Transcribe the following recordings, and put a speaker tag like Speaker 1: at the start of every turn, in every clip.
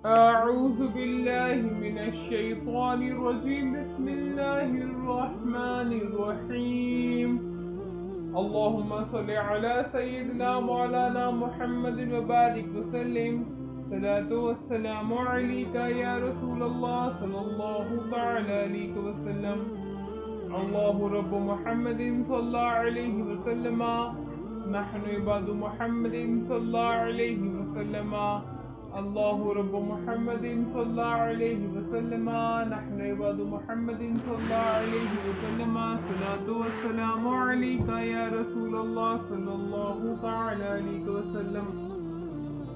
Speaker 1: أعوذ بالله من الشيطان الرجيم بسم الله الرحمن الرحيم اللهم صل على سيدنا مولانا محمد وبارك وسلم صلاة والسلام عليك يا رسول الله صلى الله تعالى عليه وسلم الله رب محمد صلى الله عليه وسلم نحن عباد محمد صلى الله عليه وسلم الله رب محمد صلى الله عليه وسلم نحن عباد محمد صلى الله عليه وسلم صلاة والسلام عليك يا رسول الله صلى الله تعالى عليه وسلم۔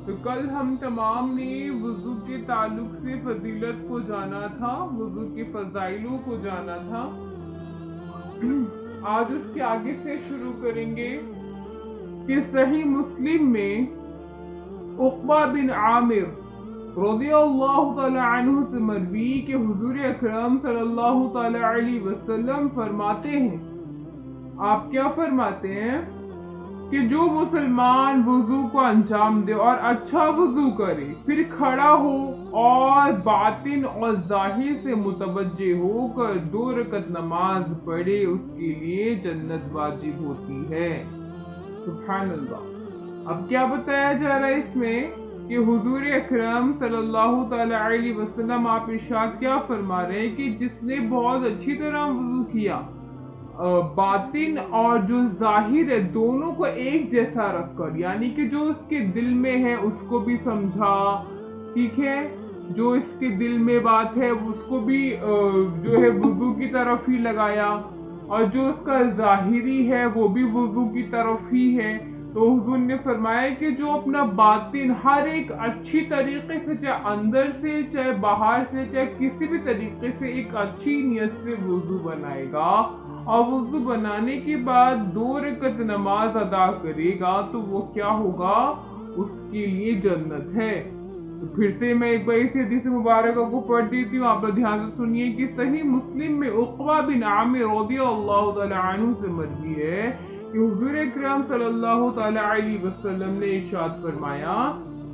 Speaker 1: تو کل ہم تمام نے وضو کے تعلق سے فضیلت کو جانا تھا، وضو کے فضائلوں کو جانا تھا۔ آج اس کے آگے سے شروع کریں گے کہ صحیح مسلم میں عقبہ بن عامر رضی اللہ تعالی عنہ سے مروی کہ حضور اکرم صلی اللہ تعالی علیہ وسلم فرماتے ہیں، آپ کیا فرماتے ہیں کہ جو مسلمان وضو کو انجام دے اور اچھا وضو کرے، پھر کھڑا ہو اور باطن اور ظاہر سے متوجہ ہو کر 2 رکعت نماز پڑھے، اس کے لیے جنت واجب ہوتی ہے۔ سبحان اللہ۔ اب کیا بتایا جا رہا ہے اس میں کہ حضور اکرم صلی اللہ تعالی علیہ وسلم آپ ارشاد کیا فرما رہے ہیں کہ جس نے بہت اچھی طرح وضو کیا، باطن اور جو ظاہر ہے دونوں کو ایک جیسا رکھ کر، یعنی کہ جو اس کے دل میں ہے اس کو بھی سمجھا، ٹھیک ہے، جو اس کے دل میں بات ہے اس کو بھی جو ہے وضو کی طرف ہی لگایا، اور جو اس کا ظاہری ہے وہ بھی وضو کی طرف ہی ہے۔ تو حضور نے فرمایا کہ جو اپنا باطن ہر ایک اچھی طریقے سے، چاہے اندر سے چاہے باہر سے چاہے کسی بھی طریقے سے، ایک اچھی نیت سے وضو بنائے گا اور وضو بنانے کے بعد 2 رکعت نماز ادا کرے گا تو وہ کیا ہوگا؟ اس کے لیے جنت ہے۔ تو پھر سے میں ایک بار اس حدیث مبارکہ کو پڑھ دیتی ہوں، آپ دھیان سے سنیے کہ صحیح مسلم میں عقبہ بن عامر رضی اللہ تعالی عنہ سے مروی ہے کہ حضور اکرم صلی اللہ تعالی علیہ وسلم نے ارشاد فرمایا،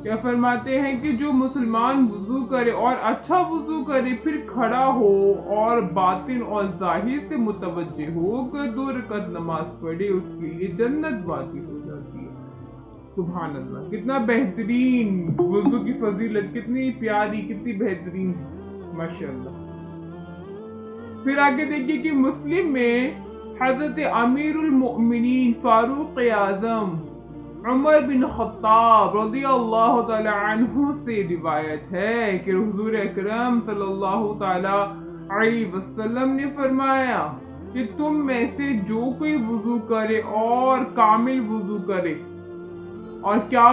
Speaker 1: کیا فرماتے ہیں کہ جو مسلمان وضو کرے اور اچھا وضو کرے، پھر کھڑا ہو اور باطن اور ظاہر سے متوجہ ہو کر 2 رکعت نماز پڑھے، اس کے لیے جنت واجب ہو جاتی ہے۔ سبحان اللہ، کتنا بہترین وضو کی فضیلت، کتنی پیاری، کتنی بہترین، ماشاءاللہ۔ پھر آگے دیکھیے کہ مسلم میں حضرت امیر المؤمنین فاروق اعظم عمر بن خطاب رضی اللہ تعالی عنہ سے روایت ہے کہ حضور اکرم صلی اللہ تعالی علیہ وسلم نے فرمایا کہ تم میں سے جو کوئی وضو کرے اور کامل وضو کرے، اور کیا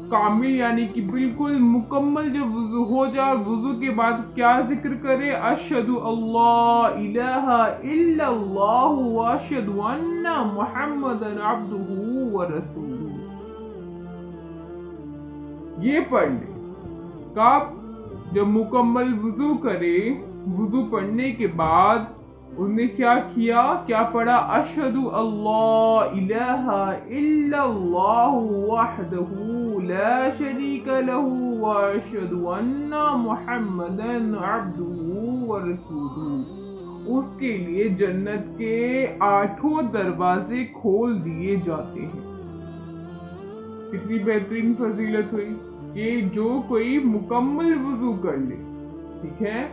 Speaker 1: کامل یعنی کہ بالکل مکمل جب وضو ہو جائے، وضو کے بعد کیا ذکر کرے؟ اشہد اللہ الہ الا اللہ واشہد ان محمدا عبدہ ورسولہ، یہ پڑھ لے۔ کب؟ جب مکمل وضو کرے، وضو پڑھنے کے بعد انہوں نے کیا پڑھا؟ اشہد اللہ الہ الا اللہ وحدہ لا شریک لہ واشہد ان محمدا عبدہ ورسولہ، اس کے لیے جنت کے 8 دروازے کھول دیے جاتے ہیں۔ کتنی بہترین فضیلت ہوئی کہ جو کوئی مکمل وضو کر لے، ٹھیک ہے،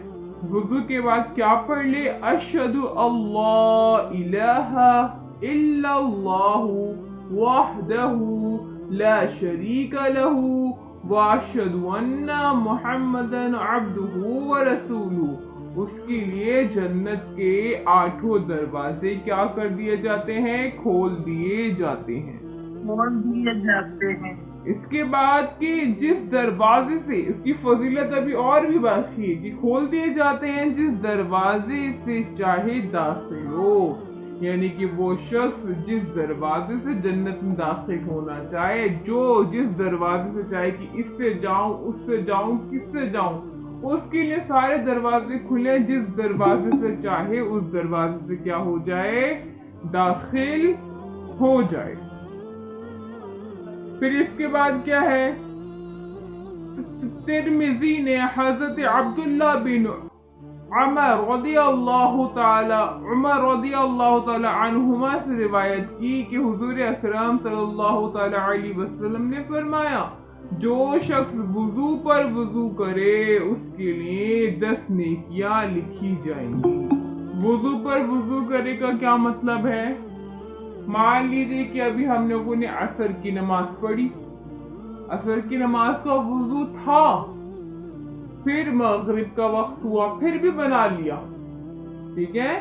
Speaker 1: وضو کے بعد کیا پڑھ لے؟ اشہد اللہ الہ الا اللہ وحدہ لا شریک لہ واشہد ان محمدا عبدہ ورسولہ، اس کے لیے جنت کے 8 دروازے کیا کر دیے جاتے ہیں؟ کھول دیے جاتے ہیں۔ اس کے بعد کہ جس دروازے سے، اس کی فضیلت ابھی اور بھی باقی ہے کہ کھول دیے جاتے ہیں جس دروازے سے چاہے داخل ہو، یعنی کہ وہ شخص جس دروازے سے جنت میں داخل ہونا چاہے، جو جس دروازے سے چاہے کہ اس سے جاؤں، اس سے جاؤں، کس سے جاؤں، اس کے لیے سارے دروازے کھلے، جس دروازے سے چاہے اس دروازے سے کیا ہو جائے؟ داخل ہو جائے۔ پھر اس کے بعد کیا ہے؟ ترمذی نے حضرت عبداللہ بن عمر رضی اللہ تعالی عنہما سے روایت کی کہ حضور اکرم صلی اللہ تعالی علیہ وسلم نے فرمایا، جو شخص وضو پر وضو کرے اس کے لیے 10 نیکیاں لکھی جائیں گی۔ وضو پر وضو کرے کا کیا مطلب ہے؟ مان لیجیے کہ ابھی ہم لوگوں نے عصر کی نماز پڑھی، عصر کی نماز کا وضو تھا، پھر مغرب کا وقت ہوا، پھر بھی بنا لیا، ٹھیک ہے،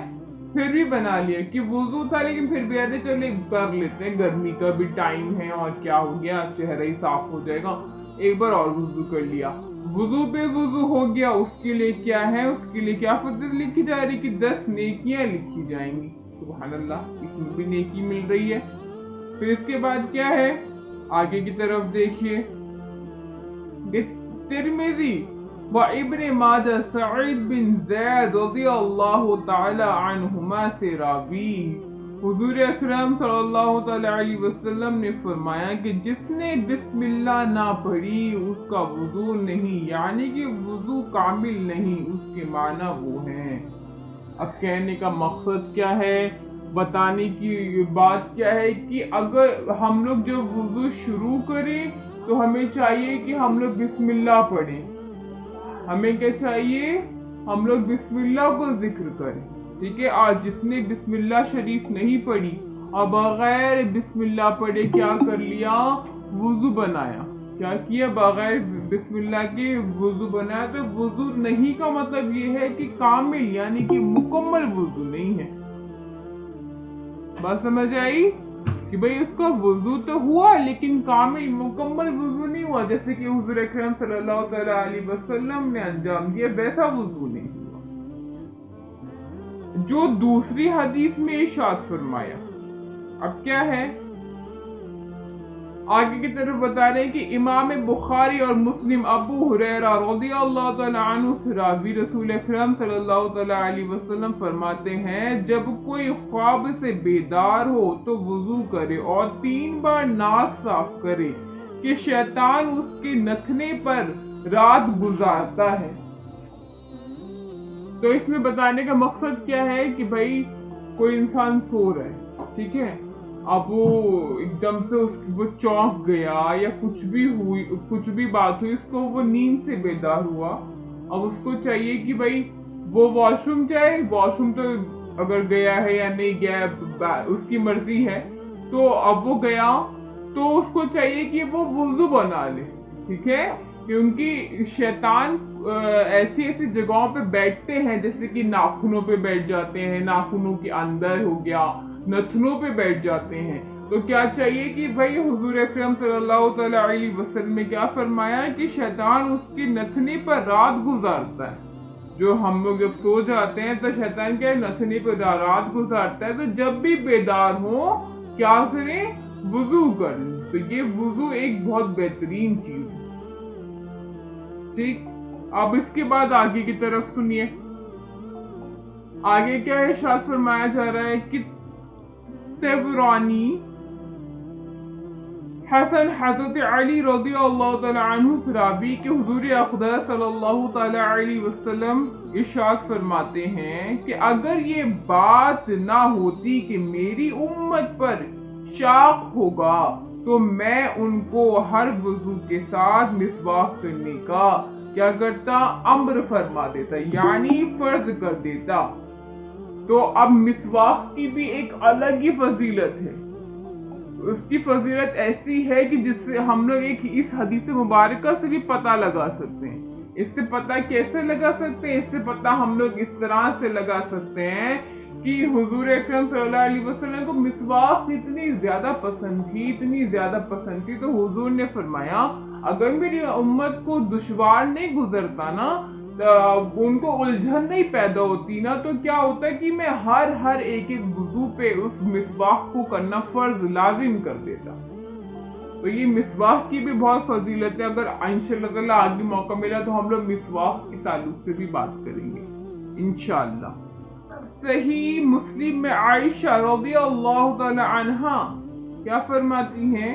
Speaker 1: پھر بھی بنا لیا کہ وضو تھا لیکن پھر بھی آدھے چلے کر لیتے ہیں، گرمی کا بھی ٹائم ہے اور کیا ہو گیا، چہرہ ہی صاف ہو جائے گا، ایک بار اور وضو کر لیا، وضو پہ وضو ہو گیا، اس کے لیے کیا ہے، اس کے لیے کیا فضیلت لکھی جا رہی کہ 10 نیکیاں لکھی جائیں گی۔ سبحان اللہ، اس میں بھی نیکی مل رہی ہے۔ پھر اس کے بعد کیا ہے، آگے کی طرف دیکھیے، ترمذی و ابن ماجہ سعید بن زید رضی اللہ تعالی عنہما سے راوی حضور اکرم صلی اللہ تعالی علیہ وسلم نے فرمایا کہ جس نے بسم اللہ نہ پڑھی اس کا وضو نہیں، یعنی کہ وضو کامل نہیں، اس کے معنی وہ ہیں۔ اب کہنے کا مقصد کیا ہے، بتانے کی بات کیا ہے کہ اگر ہم لوگ جب وضو شروع کریں تو ہمیں چاہیے کہ ہم لوگ بسم اللہ پڑھیں، ہمیں کیا چاہیے، ہم لوگ بسم اللہ کو ذکر کریں، ٹھیک ہے۔ آج جس نے بسم اللہ شریف نہیں پڑھی اور بغیر بسم اللہ پڑھے کیا کر لیا، وضو بنایا، کیا کیا، بغیر بسم اللہ کے وضو بنایا، تو وضو نہیں کا مطلب یہ ہے کہ کامل یعنی کہ مکمل وضو نہیں ہے۔ بات سمجھ آئی کہ بھئی اس کا وضو تو ہوا لیکن کامل مکمل وضو نہیں ہوا، جیسے کہ حضور اکرم صلی اللہ تعالی علیہ وسلم نے انجام دیا ویسا وضو نہیں ہوا۔ جو دوسری حدیث میں ارشاد فرمایا، اب کیا ہے، آگے کی طرف بتا رہے ہیں کہ امام بخاری اور مسلم ابو ہریرہ رضی اللہ تعالی عنہ سے راوی رسول اکرم صلی اللہ تعالی علیہ وسلم فرماتے ہیں، جب کوئی خواب سے بیدار ہو تو وضو کرے اور 3 بار ناک صاف کرے کہ شیطان اس کے نتھنے پر رات گزارتا ہے۔ تو اس میں بتانے کا مقصد کیا ہے کہ بھائی کوئی انسان سو رہا ہے، ٹھیک ہے، اب وہ ایک دم سے وہ چونک گیا یا کچھ بھی بات ہوئی، اس کو وہ نیند سے بیدار ہوا، اب اس کو چاہیے کہ بھائی وہ واش روم جائے، واش روم تو اگر گیا ہے یا نہیں گیا اس کی مرضی ہے، تو اب وہ گیا تو اس کو چاہیے کہ وہ وضو بنا لے، ٹھیک ہے، کیونکہ شیطان ایسی جگہوں پہ بیٹھتے ہیں جیسے کہ ناخنوں پہ بیٹھ جاتے ہیں، ناخنوں کے اندر ہو گیا، نتنوں پہ بیٹھ جاتے ہیں، تو کیا چاہیے کہ بھائی حضور اکرم صلی اللہ تعالی علیہ وسلم نے کیا فرمایا کہ شیطان اس کی نتنی پر رات گزارتا ہے۔ جو ہم لوگ جب سو جاتے ہیں تو شیطان کیا نتنی پر رات گزارتا ہے، تو جب بھی بیدار ہو کیا کریں، وضو کریں۔ تو یہ وضو ایک بہت بہترین چیز ہے، ٹھیک۔ اب اس کے بعد آگے کی طرف سنیے، آگے کیا ارشاد فرمایا جا رہا ہے کہ طبرانی حسن حضرت علی رضی اللہ تعالی عنہ راوی کہ حضور اقدس صلی اللہ تعالی علیہ وسلم ارشاد فرماتے ہیں کہ اگر یہ بات نہ ہوتی کہ میری امت پر شاق ہوگا تو میں ان کو ہر وضو کے ساتھ مسواک کرنے کا کیا کرتا، امر فرما دیتا، یعنی فرض کر دیتا۔ تو اب مسواک کی بھی ایک الگ ہی فضیلت ہے، اس کی فضیلت ایسی ہے کہ جس سے ہم لوگ اس حدیث مبارکہ سے بھی پتہ لگا سکتے ہیں۔ اس سے پتہ کیسے لگا سکتے ہیں، اس سے پتہ ہم لوگ اس طرح سے لگا سکتے ہیں کہ حضور اکرم صلی اللہ علیہ وسلم کو مسواک اتنی زیادہ پسند تھی تو حضور نے فرمایا اگر میری امت کو دشوار نہیں گزرتا نا، ان کو الجھن نہیں پیدا ہوتی نا، تو کیا ہوتا ہے کہ میں ہر ایک وضو پہ اس مسواک کو کرنا فرض لازم کر دیتا۔ تو یہ مسواک کی بھی بہت فضیلت ہے، اگر انشاءاللہ تعالی آگے موقع ملا تو ہم لوگ مسواک کے تعلق سے بھی بات کریں گے انشاءاللہ۔ صحیح مسلم میں عائشہ رضی اللہ تعالی عنہا کیا فرماتی ہیں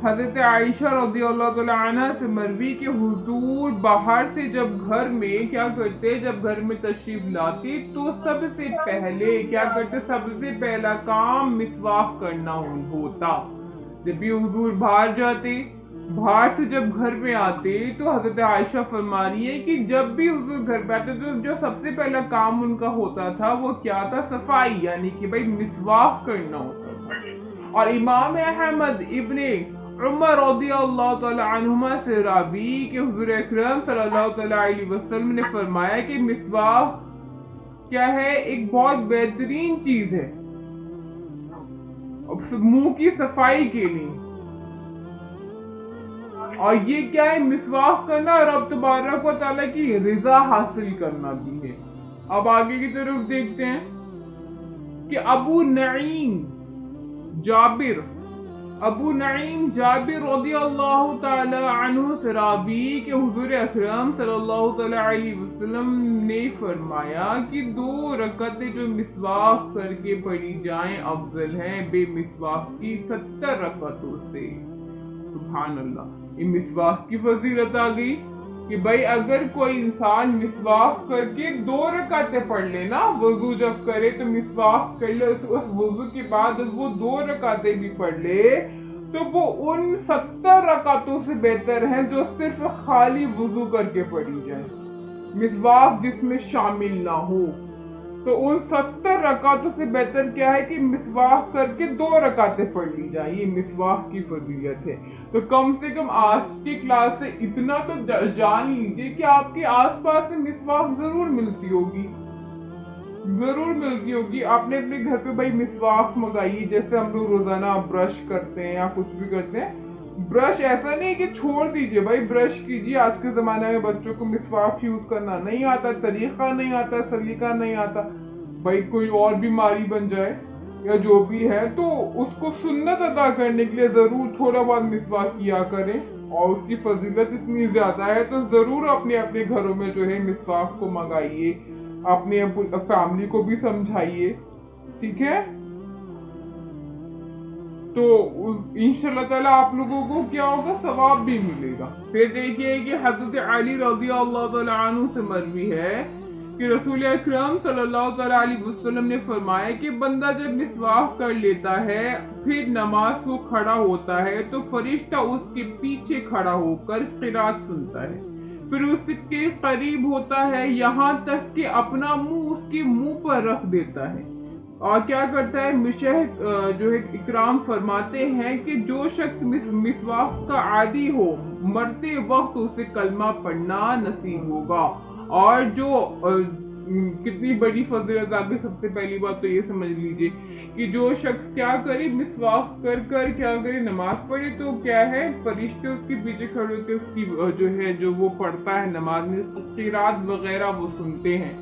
Speaker 1: حضرت عائشہ رضی اللہ تعالی عنہ سے مروی کہ حضور باہر سے جب گھر میں کیا کرتے، جب گھر میں تشریف لاتے تو سب سے پہلے کیا کرتے، سب سے پہلا کام مسواک کرنا ہوتا۔ جب بھی حضور باہر جاتے، باہر سے جب گھر میں آتے تو حضرت عائشہ فرما رہی ہے کہ جب بھی حضور گھر پہ آتے تو جو سب سے پہلا کام ان کا ہوتا تھا وہ کیا تھا، صفائی، یعنی کہ بھائی مسواک کرنا ہوتا تھا۔ اور امام احمد ابن عمر رضی اللہ تعالی عنہما سے راوی کہ حضور اکرم صلی اللہ تعالی علیہ وسلم نے فرمایا کہ مسواک کیا ہے، ایک بہت بہترین چیز ہے منہ کی صفائی کے لیے۔ اور یہ کیا ہے، مسواک کرنا رب تبارک و تعالیٰ کی رضا حاصل کرنا بھی ہے۔ اب آگے کی طرف دیکھتے ہیں کہ ابو نعیم جابر رضی اللہ تعالی عنہ سے راوی کہ حضور اکرم صلی اللہ تعالی علیہ وسلم نے فرمایا کہ 2 رکعتیں جو مسواک کر کے پڑھی جائیں افضل ہیں بے مسواک کی 70 رکعتوں سے۔ سبحان اللہ، یہ مسواک کی فضیلت آ گئی کہ بھائی اگر کوئی انسان مسواک کر کے 2 رکعتیں پڑھ لے نا، وضو جب کرے تو مسواک کر لے، اس وضو کے بعد وہ 2 رکعتیں بھی پڑھ لے تو وہ ان 70 رکعتوں سے بہتر ہیں جو صرف خالی وضو کر کے پڑھی جائیں، مسواک جس میں شامل نہ ہو۔ تو ان 70 رکعتوں سے بہتر کیا ہے کہ مسواک کر کے 2 رکعتیں پڑھ لی جائیں، یہ مسواک کی فضیلت ہے۔ تو کم سے کم آج کی کلاس سے اتنا تو جان لیجیے کہ آپ کے آس پاس میں مسواک ضرور ملتی ہوگی، آپ نے اپنے گھر پہ بھائی مسواک منگائی، جیسے ہم لوگ روزانہ برش کرتے ہیں یا کچھ بھی کرتے ہیں، برش ایسا نہیں کہ چھوڑ دیجئے، بھائی برش کیجئے۔ آج کے زمانے میں بچوں کو مسواک یوز کرنا نہیں آتا، طریقہ نہیں آتا، سلیقہ نہیں آتا، بھائی کوئی اور بیماری بن جائے یا جو بھی ہے تو اس کو سنت ادا کرنے کے لیے ضرور تھوڑا بہت مسواک کیا کریں، اور اس کی فضیلت اتنی زیادہ ہے تو ضرور اپنے گھروں میں جو ہے مسواک کو منگائیے، اپنے فیملی کو بھی سمجھائیے، ٹھیک ہے؟ تو انشاءاللہ تعالیٰ آپ لوگوں کو کیا ہوگا، ثواب بھی ملے گا۔ پھر دیکھیے کہ حضرت علی رضی اللہ تعالیٰ عنہ سے مروی ہے کہ رسول اکرم صلی اللہ تعالیٰ علیہ وسلم نے فرمایا کہ بندہ جب مسواک کر لیتا ہے پھر نماز کو کھڑا ہوتا ہے تو فرشتہ اس کے پیچھے کھڑا ہو کر قرات سنتا ہے، پھر اس کے قریب ہوتا ہے یہاں تک کہ اپنا منہ اس کے منہ پر رکھ دیتا ہے، اور کیا کرتا ہے، مشاہد جو ہے اکرام فرماتے ہیں کہ جو شخص مسواک کا عادی ہو مرتے وقت اسے کلمہ پڑھنا نصیب ہوگا۔ اور جو کتنی بڑی فضیلت آگے، سب سے پہلی بات تو یہ سمجھ لیجئے کہ جو شخص کیا کرے، مسواک کر کیا کرے، نماز پڑھے تو کیا ہے، فرشتے اس کے پیچھے کھڑے ہوتے اس کی جو ہے جو وہ پڑھتا ہے نماز میں قرات وغیرہ وہ سنتے ہیں،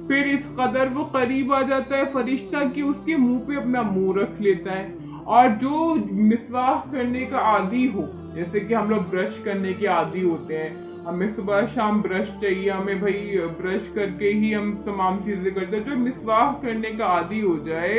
Speaker 1: پھر اس قدر وہ قریب آ جاتا ہے فرشتہ کہ اس کے منہ پہ اپنا منہ رکھ لیتا ہے۔ اور جو مسواک کرنے کا عادی ہو، جیسے کہ ہم لوگ برش کرنے کے عادی ہوتے ہیں، ہمیں صبح شام برش چاہیے، ہمیں بھائی برش کر کے ہی ہم تمام چیزیں کرتے ہیں، جو مسواک کرنے کا عادی ہو جائے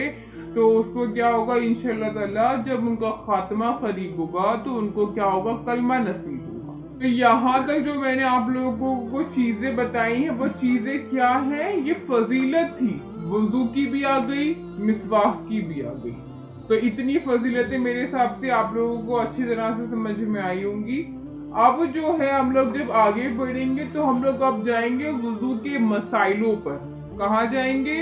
Speaker 1: تو اس کو کیا ہوگا، انشاءاللہ تعالیٰ جب ان کا خاتمہ قریب ہوگا تو ان کو کیا ہوگا، کلمہ نصیب ہوگا۔ تو یہاں تک جو میں نے آپ لوگوں کو چیزیں بتائی ہیں وہ چیزیں کیا ہیں، یہ فضیلت تھی، وضو کی بھی آ گئی، مسواک کی بھی آ گئی۔ تو اتنی فضیلتیں میرے حساب سے آپ لوگوں کو اچھی طرح سے سمجھ میں آئی ہوں گی۔ اب جو ہے ہم لوگ جب آگے بڑھیں گے تو ہم لوگ اب جائیں گے وضو کے مسائلوں پر۔ کہاں جائیں گے؟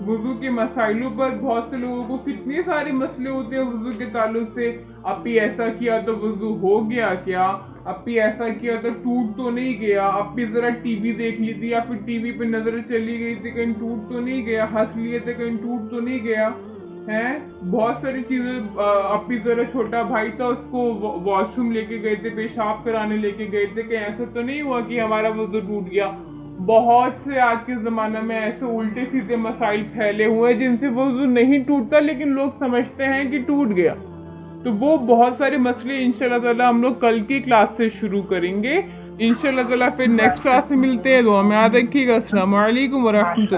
Speaker 1: وضو کے مسائلوں پر۔ بہت سے لوگوں کو کتنے سارے مسئلے ہوتے ہیں وضو کے تعلق سے، اب بھی ایسا کیا تو وضو ہو گیا کیا، اب بھی ایسا کیا تو ٹوٹ تو نہیں گیا، اب بھی ذرا ٹی وی دیکھ لی تھی یا پھر ٹی وی پہ نظر چلی گئی تھی کہیں ٹوٹ تو نہیں گیا، ہنس لیے تھے کہیں ٹوٹ تو نہیں گیا ہے، بہت ساری چیزیں۔ اب بھی ذرا چھوٹا بھائی تھا، اس کو واش روم لے کے گئے تھے، پیشاب کرانے لے کے گئے تھے، کہ ایسا تو نہیں ہوا کہ ہمارا وضو ٹوٹ گیا۔ بہت سے آج کے زمانہ میں ایسے الٹے سیدھے مسائل پھیلے ہوئے جن سے وضو نہیں ٹوٹتا لیکن لوگ سمجھتے ہیں کہ ٹوٹ گیا۔ تو وہ بہت سارے مسئلے انشاءاللہ تعالیٰ ہم لوگ کل کی کلاس سے شروع کریں گے انشاءاللہ تعالیٰ۔ پھر نیکسٹ کلاس میں ملتے ہیں، دعا میں یاد رکھیے گا۔ السلام علیکم ورحمۃ اللہ۔